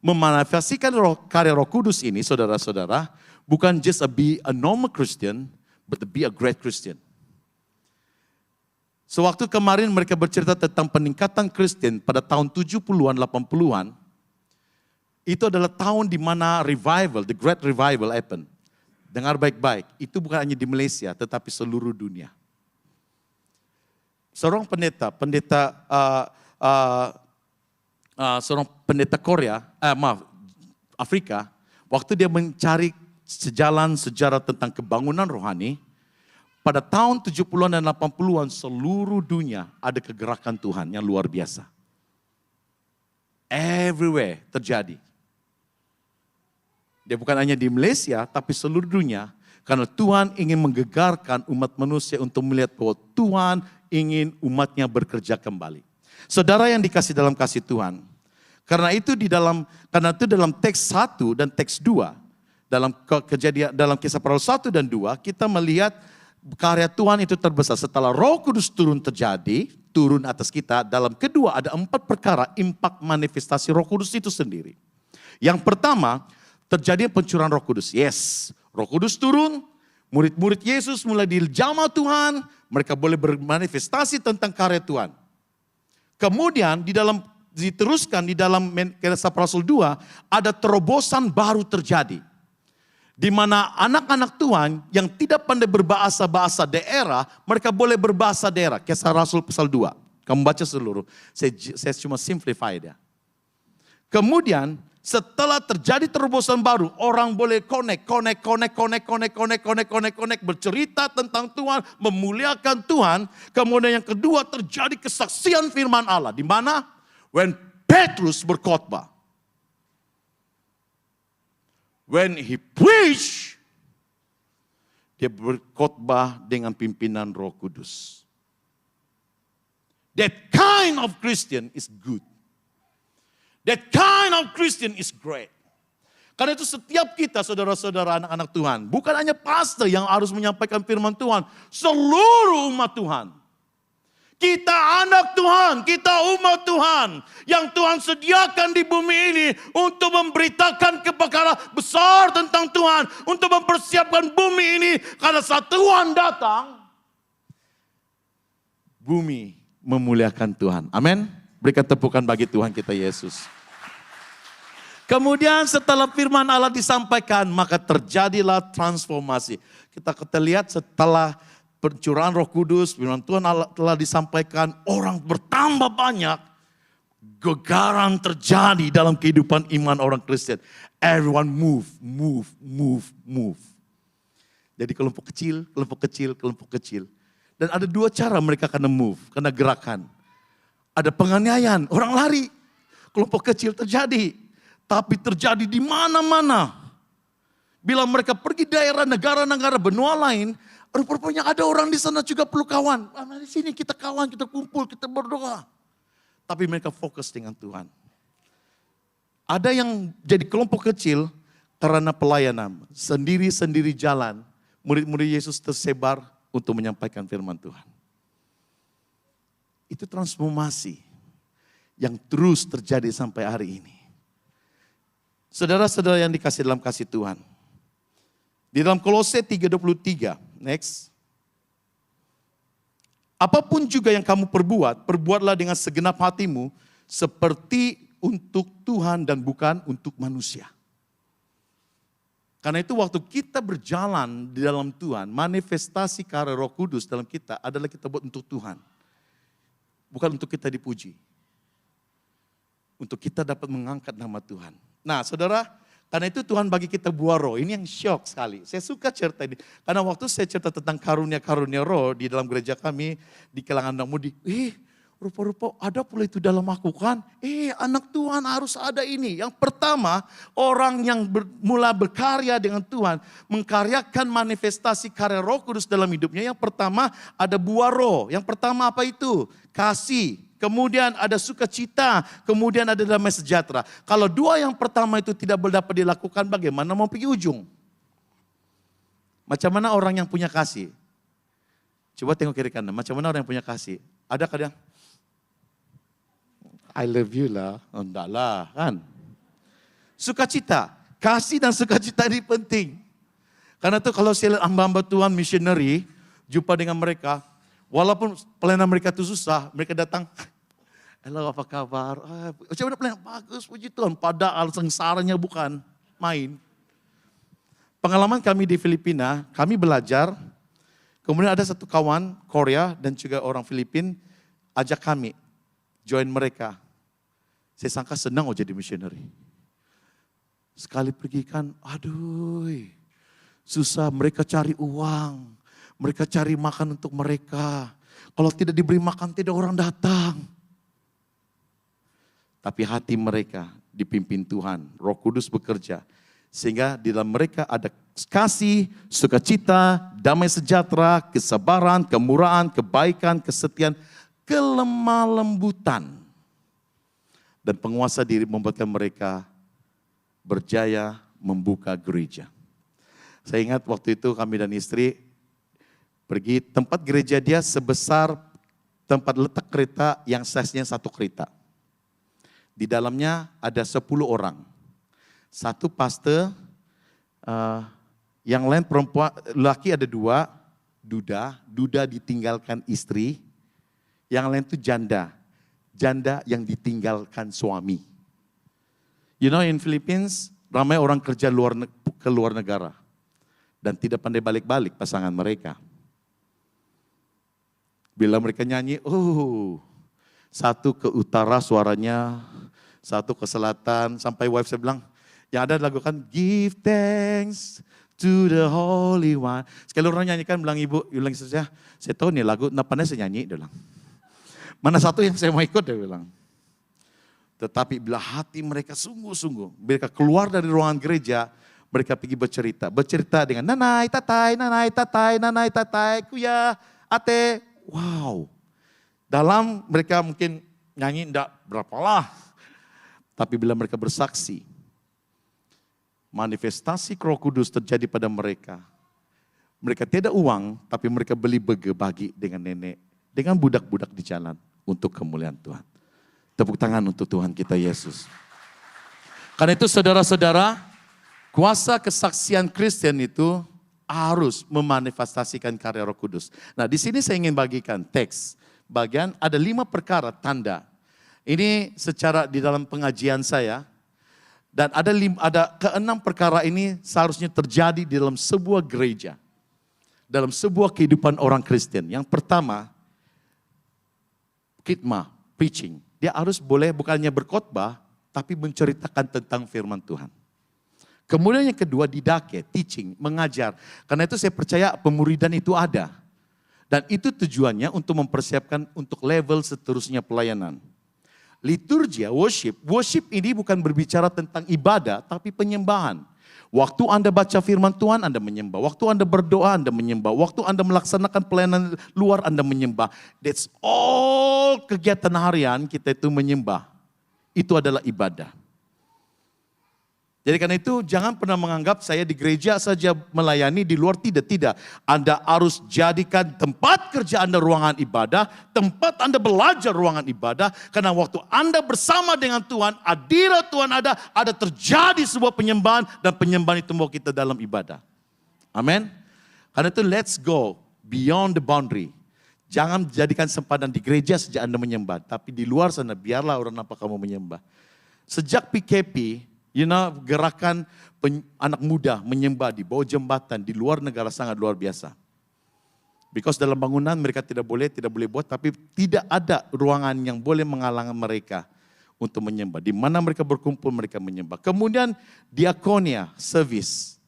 Memanifestasikan karya Roh Kudus ini, saudara-saudara, bukan just be a normal Christian, but to be a great Christian. Sewaktu kemarin mereka bercerita tentang peningkatan Kristen pada tahun 70-an, 80-an, itu adalah tahun di mana revival, the great revival happen. Dengar baik-baik, itu bukan hanya di Malaysia, tetapi seluruh dunia. Seorang pendeta Korea, Afrika, waktu dia mencari sejarah tentang kebangunan rohani, pada tahun 70-an dan 80-an seluruh dunia ada kegerakan Tuhan yang luar biasa. Everywhere terjadi. Dia bukan hanya di Malaysia, tapi seluruh dunia. Karena Tuhan ingin menggegarkan umat manusia untuk melihat bahwa Tuhan ingin umatnya bekerja kembali. Saudara yang dikasih dalam kasih Tuhan. Karena itu dalam teks 1 dan teks 2, dalam Kisah Para Rasul 1 dan 2, kita melihat karya Tuhan itu terbesar. Setelah Roh Kudus turun atas kita, dalam kedua ada 4 perkara impak manifestasi Roh Kudus itu sendiri. Yang pertama, terjadi pencurahan Roh Kudus. Yes, Roh Kudus turun, murid-murid Yesus mulai dijamah Tuhan, mereka boleh bermanifestasi tentang karya Tuhan. Kemudian diteruskan di dalam Kisah Para Rasul 2, ada terobosan baru terjadi. Di mana anak-anak Tuhan yang tidak pandai berbahasa daerah, mereka boleh berbahasa daerah. Kisah Rasul pasal 2. Kamu baca seluruh, saya cuma simplify dia. Kemudian setelah terjadi terobosan baru, orang boleh connect, bercerita tentang Tuhan, memuliakan Tuhan. Kemudian yang kedua terjadi kesaksian firman Allah. Di mana? When Petrus berkhotbah. When he preached, dia berkhotbah dengan pimpinan Roh Kudus. That kind of Christian is good. That kind of Christian is great. Karena itu setiap kita saudara-saudara anak-anak Tuhan, bukan hanya pastor yang harus menyampaikan firman Tuhan, seluruh umat Tuhan. Kita anak Tuhan, kita umat Tuhan yang Tuhan sediakan di bumi ini untuk memberitakan perkara besar tentang Tuhan, untuk mempersiapkan bumi ini karena saat Tuhan datang, bumi memuliakan Tuhan. Amin. Berikan tepukan bagi Tuhan kita Yesus. Kemudian setelah firman Allah disampaikan, maka terjadilah transformasi. Kita lihat setelah pencurahan Roh Kudus, firman Tuhan Allah telah disampaikan, orang bertambah banyak, gegaran terjadi dalam kehidupan iman orang Kristen. Everyone move. Jadi kelompok kecil. Dan ada 2 cara mereka kena move, kena gerakan. Ada penganiayaan, orang lari. Kelompok kecil terjadi. Tapi terjadi di mana-mana. Bila mereka pergi daerah, negara-negara, benua lain, rupanya ada orang di sana juga perlu kawan. Di sini kita kawan, kita kumpul, kita berdoa. Tapi mereka fokus dengan Tuhan. Ada yang jadi kelompok kecil karena pelayanan. Sendiri-sendiri jalan. Murid-murid Yesus tersebar untuk menyampaikan firman Tuhan. Itu transformasi yang terus terjadi sampai hari ini. Saudara-saudara yang dikasih dalam kasih Tuhan. Di dalam Kolose 3:23, next. Apapun juga yang kamu perbuat, perbuatlah dengan segenap hatimu seperti untuk Tuhan dan bukan untuk manusia. Karena itu waktu kita berjalan di dalam Tuhan, manifestasi karya Roh Kudus dalam kita adalah kita buat untuk Tuhan. Bukan untuk kita dipuji. Untuk kita dapat mengangkat nama Tuhan. Nah saudara, karena itu Tuhan bagi kita buah roh. Ini yang syok sekali. Saya suka cerita ini. Karena waktu saya cerita tentang karunia-karunia roh di dalam gereja kami, di kalangan anak mudi. Rupa-rupa ada pula itu dalam aku kan. Anak Tuhan harus ada ini. Yang pertama, orang yang mulai berkarya dengan Tuhan, mengkaryakan manifestasi karya Roh Kudus dalam hidupnya. Yang pertama ada buah roh. Yang pertama apa itu? Kasih. Kemudian ada sukacita, kemudian ada damai sejahtera. Kalau dua yang pertama itu tidak dapat dilakukan, bagaimana mau pergi ujung? Macam mana orang yang punya kasih? Coba tengok kiri kanan, macam mana orang yang punya kasih? Ada kadang, I love you lah, enggak lah kan. Sukacita, kasih dan sukacita ini penting. Karena itu kalau saya lihat hamba-hamba Tuhan missionary, jumpa dengan mereka, walaupun pelayanan mereka itu susah, mereka datang, halo apa kabar? Macam mana pelayanan? Bagus, puji Tuhan. Padahal sengsaranya bukan main. Pengalaman kami di Filipina, kami belajar, kemudian ada satu kawan Korea dan juga orang Filipin, ajak kami, join mereka. Saya sangka senang jadi missionary. Sekali pergi kan, aduh, susah mereka cari uang. Mereka cari makan untuk mereka. Kalau tidak diberi makan, tidak orang datang. Tapi hati mereka dipimpin Tuhan. Roh Kudus bekerja. Sehingga di dalam mereka ada kasih, sukacita, damai sejahtera, kesabaran, kemurahan, kebaikan, kesetiaan, kelemah lembutan. Dan penguasa diri membuatkan mereka berjaya membuka gereja. Saya ingat waktu itu kami dan istri pergi tempat gereja dia sebesar tempat letak kereta yang size-nya satu kereta. Di dalamnya ada 10 orang. Satu pastor, yang lain perempuan, laki ada 2, duda ditinggalkan istri. Yang lain itu janda yang ditinggalkan suami. You know in Philippines, ramai orang kerja ke luar negara. Dan tidak pandai balik-balik pasangan mereka. Bila mereka nyanyi, satu ke utara suaranya, satu ke selatan, sampai wife saya bilang, yang ada lagu kan, give thanks to the Holy One. Sekali orang nyanyikan, bilang ibu, bilang saya tahu nih lagu, napanya saya nyanyi, dia bilang. Mana satu yang saya mau ikut, dia bilang. Tetapi bila hati mereka sungguh-sungguh, mereka keluar dari ruangan gereja, mereka pergi bercerita dengan nanai tatai, kuya, ate. Wow, dalam mereka mungkin nyanyi enggak berapalah. Tapi bila mereka bersaksi, manifestasi Roh Kudus terjadi pada mereka. Mereka tidak uang, tapi mereka beli bagi dengan nenek, dengan budak-budak di jalan untuk kemuliaan Tuhan. Tepuk tangan untuk Tuhan kita Yesus. Karena itu saudara-saudara, kuasa kesaksian Kristen itu harus memanifestasikan karya Roh Kudus. Nah, di sini saya ingin bagikan teks. Bagian ada 5 perkara tanda. Ini secara di dalam pengajian saya. Dan ada ke-6 perkara ini seharusnya terjadi di dalam sebuah gereja. Dalam sebuah kehidupan orang Kristen. Yang pertama, khidmah, preaching. Dia harus boleh bukannya berkhotbah, tapi menceritakan tentang firman Tuhan. Kemudian yang kedua didake, teaching, mengajar. Karena itu saya percaya pemuridan itu ada. Dan itu tujuannya untuk mempersiapkan untuk level seterusnya pelayanan. Liturgia, worship ini bukan berbicara tentang ibadah, tapi penyembahan. Waktu Anda baca firman Tuhan, Anda menyembah. Waktu Anda berdoa, Anda menyembah. Waktu Anda melaksanakan pelayanan luar, Anda menyembah. That's all kegiatan harian kita itu menyembah. Itu adalah ibadah. Jadi karena itu jangan pernah menganggap saya di gereja saja melayani, di luar tidak. Anda harus jadikan tempat kerja Anda ruangan ibadah, tempat Anda belajar ruangan ibadah. Karena waktu Anda bersama dengan Tuhan, hadirat Tuhan ada terjadi sebuah penyembahan dan penyembahan itu membawa kita dalam ibadah. Amin. Karena itu let's go beyond the boundary. Jangan jadikan sempadan di gereja saja Anda menyembah, tapi di luar sana biarlah orang nampak kamu menyembah. Sejak PKP, gerakan anak muda menyembah di bawah jembatan di luar negara sangat luar biasa. Because dalam bangunan mereka tidak boleh buat, tapi tidak ada ruangan yang boleh menghalangi mereka untuk menyembah. Di mana mereka berkumpul mereka menyembah. Kemudian diakonia, service.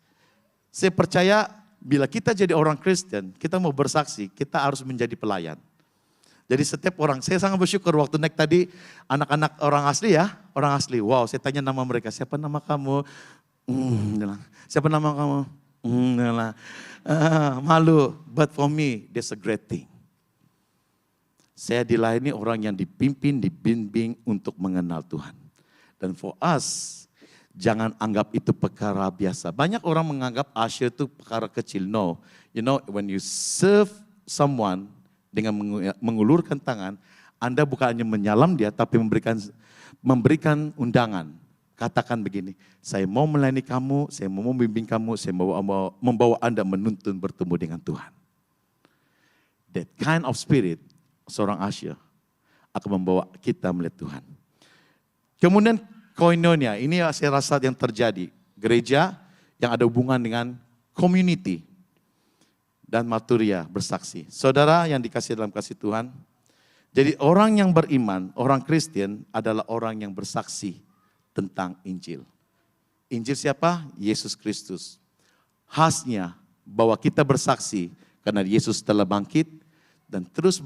Saya percaya bila kita jadi orang Kristen, kita mau bersaksi, kita harus menjadi pelayan. Jadi setiap orang, saya sangat bersyukur waktu naik tadi anak-anak orang asli. Wow, saya tanya nama mereka, siapa nama kamu? Siapa nama kamu? Malu, but for me, that's a great thing. Saya dilayani orang yang dipimpin, dibimbing untuk mengenal Tuhan. Dan for us, jangan anggap itu perkara biasa. Banyak orang menganggap usher itu perkara kecil. No, when you serve someone, dengan mengulurkan tangan, Anda bukan hanya menyalam dia, tapi memberikan undangan. Katakan begini, saya mau melayani kamu, saya mau membimbing kamu, saya mau membawa Anda menuntun bertemu dengan Tuhan. That kind of spirit, seorang usher, akan membawa kita melihat Tuhan. Kemudian koinonia, ini saya rasa yang terjadi. Gereja yang ada hubungan dengan community. Dan maturia bersaksi. Saudara yang dikasih dalam kasih Tuhan. Jadi orang yang beriman, orang Kristen adalah orang yang bersaksi tentang Injil. Injil siapa? Yesus Kristus. Khasnya bahwa kita bersaksi karena Yesus telah bangkit dan terus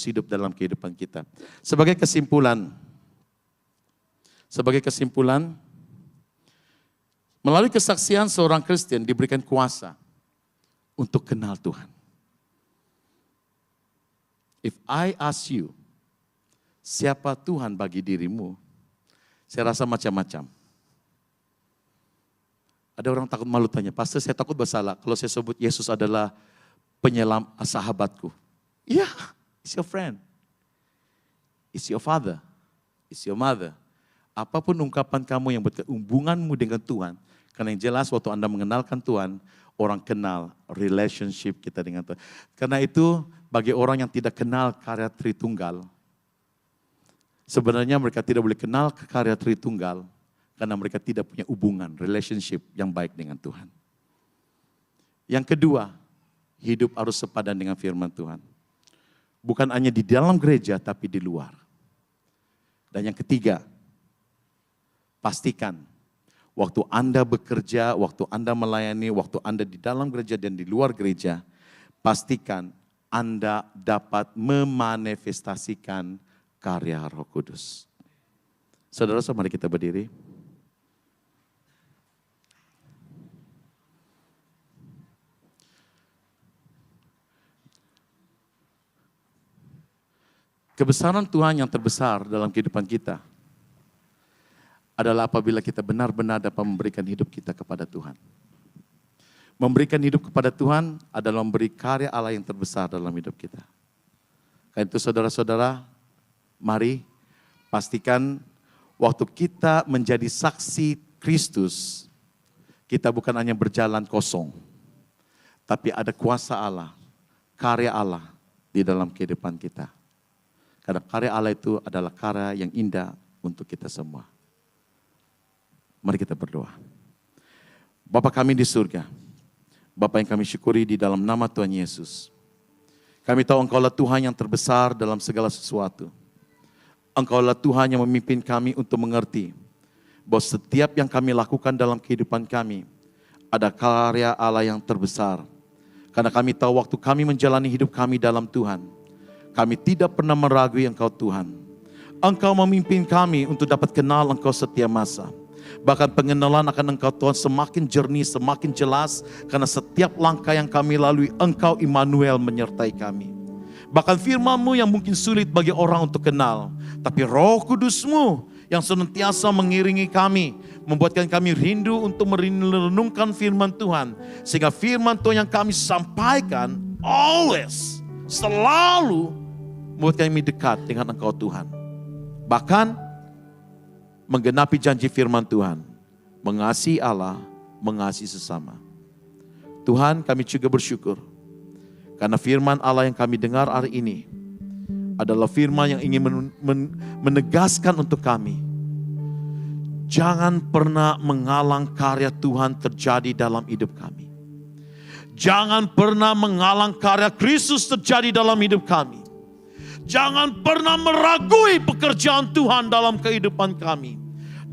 hidup dalam kehidupan kita. Sebagai kesimpulan, melalui kesaksian seorang Kristen diberikan kuasa untuk kenal Tuhan. If I ask you, siapa Tuhan bagi dirimu? Saya rasa macam-macam. Ada orang takut malu tanya, pastor saya takut bersalah kalau saya sebut Yesus adalah penyelam sahabatku. Iya, it's your friend. It's your father. It's your mother. Apapun ungkapan kamu yang hubunganmu dengan Tuhan, karena yang jelas waktu Anda mengenalkan Tuhan, orang kenal relationship kita dengan Tuhan. Karena itu bagi orang yang tidak kenal karya Tritunggal, sebenarnya mereka tidak boleh kenal karya Tritunggal karena mereka tidak punya hubungan, relationship yang baik dengan Tuhan. Yang kedua, hidup harus sepadan dengan firman Tuhan. Bukan hanya di dalam gereja tapi di luar. Dan yang ketiga, pastikan waktu Anda bekerja, waktu Anda melayani, waktu Anda di dalam gereja dan di luar gereja, pastikan Anda dapat memanifestasikan karya Roh Kudus. Saudara, mari kita berdiri. Kebesaran Tuhan yang terbesar dalam kehidupan kita adalah apabila kita benar-benar dapat memberikan hidup kita kepada Tuhan. Memberikan hidup kepada Tuhan adalah memberi karya Allah yang terbesar dalam hidup kita. Karena itu saudara-saudara, mari pastikan waktu kita menjadi saksi Kristus, kita bukan hanya berjalan kosong, tapi ada kuasa Allah, karya Allah di dalam kehidupan kita. Karena karya Allah itu adalah karya yang indah untuk kita semua. Mari kita berdoa. Bapa kami di surga, Bapa yang kami syukuri di dalam nama Tuhan Yesus. Kami tahu Engkaulah Tuhan yang terbesar dalam segala sesuatu. Engkaulah Tuhan yang memimpin kami untuk mengerti bahwa setiap yang kami lakukan dalam kehidupan kami ada karya Allah yang terbesar. Karena kami tahu waktu kami menjalani hidup kami dalam Tuhan, kami tidak pernah meragui Engkau Tuhan. Engkau memimpin kami untuk dapat kenal Engkau setiap masa. Bahkan pengenalan akan Engkau Tuhan semakin jernih, semakin jelas. Karena setiap langkah yang kami lalui, Engkau Immanuel menyertai kami. Bahkan firman-Mu yang mungkin sulit bagi orang untuk kenal. Tapi Roh Kudus-Mu yang senantiasa mengiringi kami, membuatkan kami rindu untuk merenungkan firman Tuhan, sehingga firman Tuhan yang kami sampaikan always, selalu membuat kami dekat dengan Engkau Tuhan. Bahkan menggenapi janji firman Tuhan, mengasihi Allah, mengasihi sesama. Tuhan, kami juga bersyukur karena firman Allah yang kami dengar hari ini adalah firman yang ingin menegaskan untuk kami. Jangan pernah menghalang karya Tuhan terjadi dalam hidup kami. Jangan pernah menghalang karya Kristus terjadi dalam hidup kami. Jangan pernah meragui pekerjaan Tuhan dalam kehidupan kami.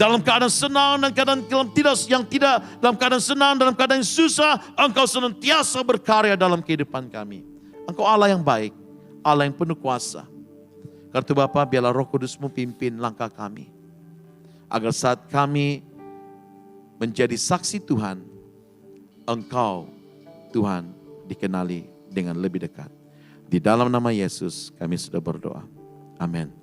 Dalam keadaan senang dan keadaan tidak, dalam keadaan senang, dalam keadaan susah, Engkau senantiasa berkarya dalam kehidupan kami. Engkau Allah yang baik, Allah yang penuh kuasa. Karena itu Bapa, biarlah Roh Kudus-Mu pimpin langkah kami. Agar saat kami menjadi saksi Tuhan, Engkau Tuhan dikenali dengan lebih dekat. Di dalam nama Yesus kami sudah berdoa. Amin.